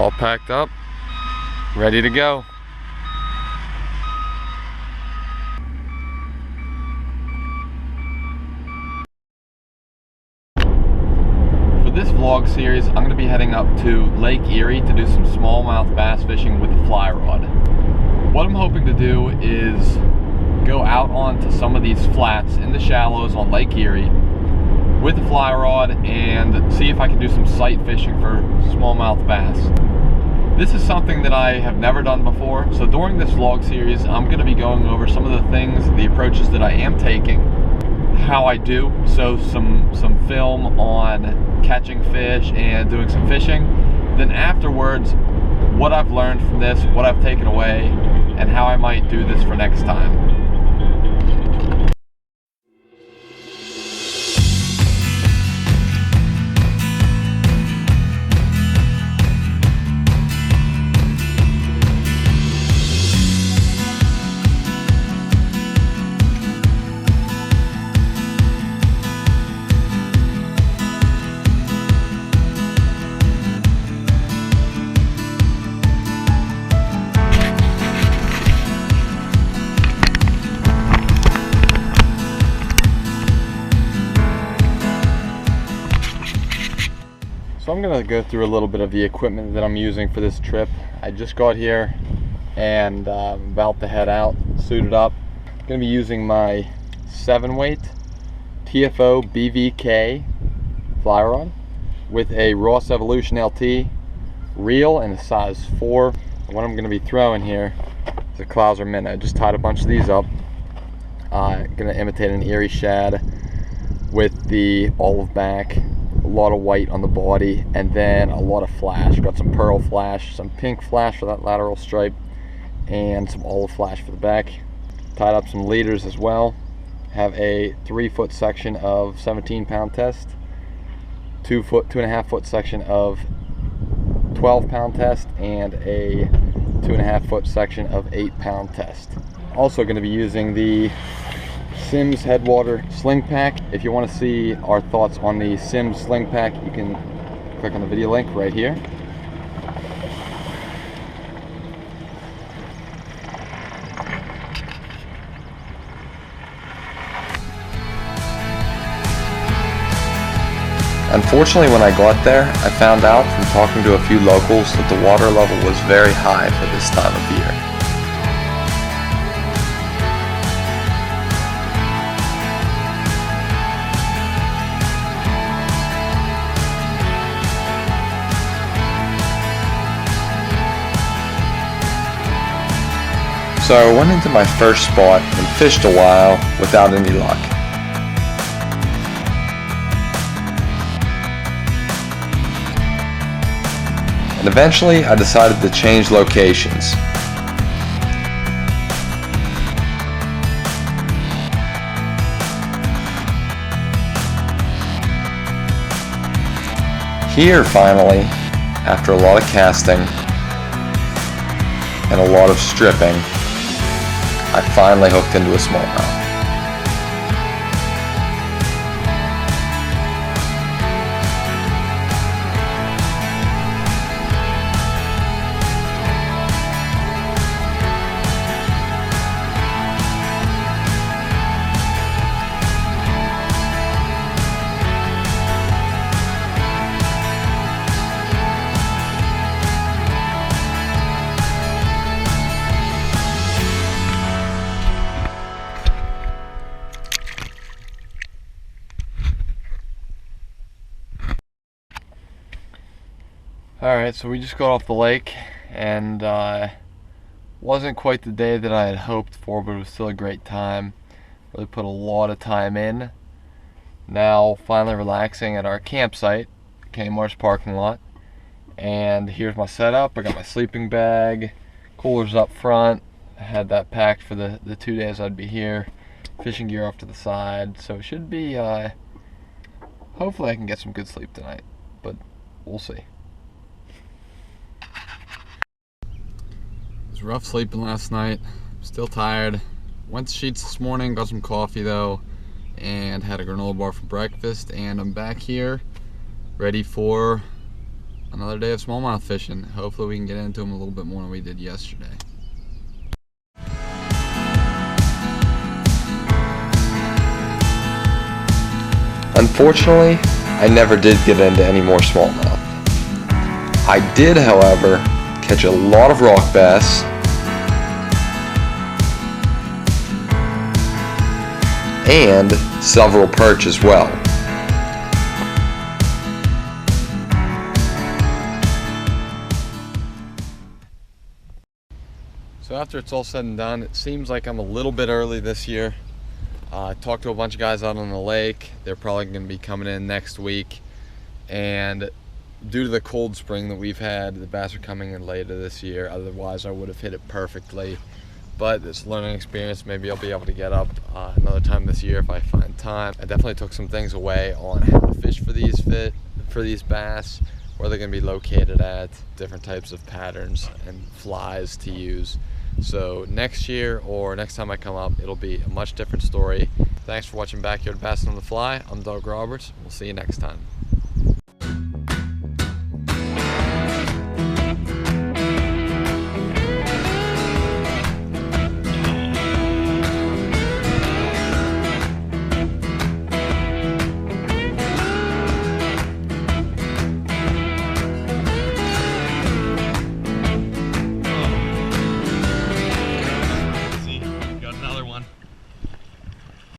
All packed up, ready to go. For this vlog series, I'm going to be heading up to Lake Erie to do some smallmouth bass fishing with a fly rod. What I'm hoping to do is go out onto some of these flats in the shallows on Lake Erie with the fly rod and see if I can do some sight fishing for smallmouth bass. This is something that I have never done before, so during this vlog series I'm going to be going over some of the things, the approaches that I am taking, how I do, so some film on catching fish and doing some fishing. Then afterwards, what I've learned from this, what I've taken away, and how I might do this for next time. So I'm going to go through a little bit of the equipment that I'm using for this trip. I just got here and I'm about to head out, suited up. I'm going to be using my 7-weight TFO BVK fly rod with a Ross Evolution LT reel in a size 4. And what I'm going to be throwing here is a Clouser minnow. I just tied a bunch of these up. I'm going to imitate an Erie shad with the olive back. A lot of white on the body, and then a lot of flash. Got some pearl flash, some pink flash for that lateral stripe, and some olive flash for the back. Tied up some leaders as well. Have a 3-foot section of 17-pound test, 2.5 foot section of 12-pound test, and a 2.5 foot section of 8-pound test. Also going to be using the Simms Headwater Sling Pack. If you want to see our thoughts on the Simms Sling Pack, you can click on the video link right here. Unfortunately, when I got there, I found out from talking to a few locals that the water level was very high for this time of year. So I went into my first spot and fished a while without any luck. And eventually I decided to change locations. Here finally, after a lot of casting and a lot of stripping, I finally hooked into a smallmouth. Alright, so we just got off the lake, and wasn't quite the day that I had hoped for, but it was still a great time. Really put a lot of time in. Now finally relaxing at our campsite, Kmart's parking lot. And here's my setup. I got my sleeping bag, coolers up front. I had that packed for the 2 days I'd be here. Fishing gear off to the side. So it should be, hopefully I can get some good sleep tonight, but we'll see. It was rough sleeping last night. Still tired. Went to Sheets this morning, got some coffee though, and had a granola bar for breakfast, and I'm back here ready for another day of smallmouth fishing. Hopefully we can get into them a little bit more than we did yesterday. Unfortunately, I never did get into any more smallmouth. I did, however, catch a lot of rock bass and several perch as well. So after it's all said and done, it seems like I'm a little bit early this year. I talked to a bunch of guys out on the lake. They're probably going to be coming in next week, and due to the cold spring that we've had, the bass are coming in later this year. Otherwise I would have hit it perfectly, but it's a learning experience. Maybe I'll be able to get up another time this year if I find time. I definitely took some things away on how to fish for these bass, where they're going to be located at, different types of patterns and flies to use. So next year or next time I come up, it'll be a much different story. Thanks for watching Backyard Bassing on the Fly. I'm Doug Roberts. We'll see you next time.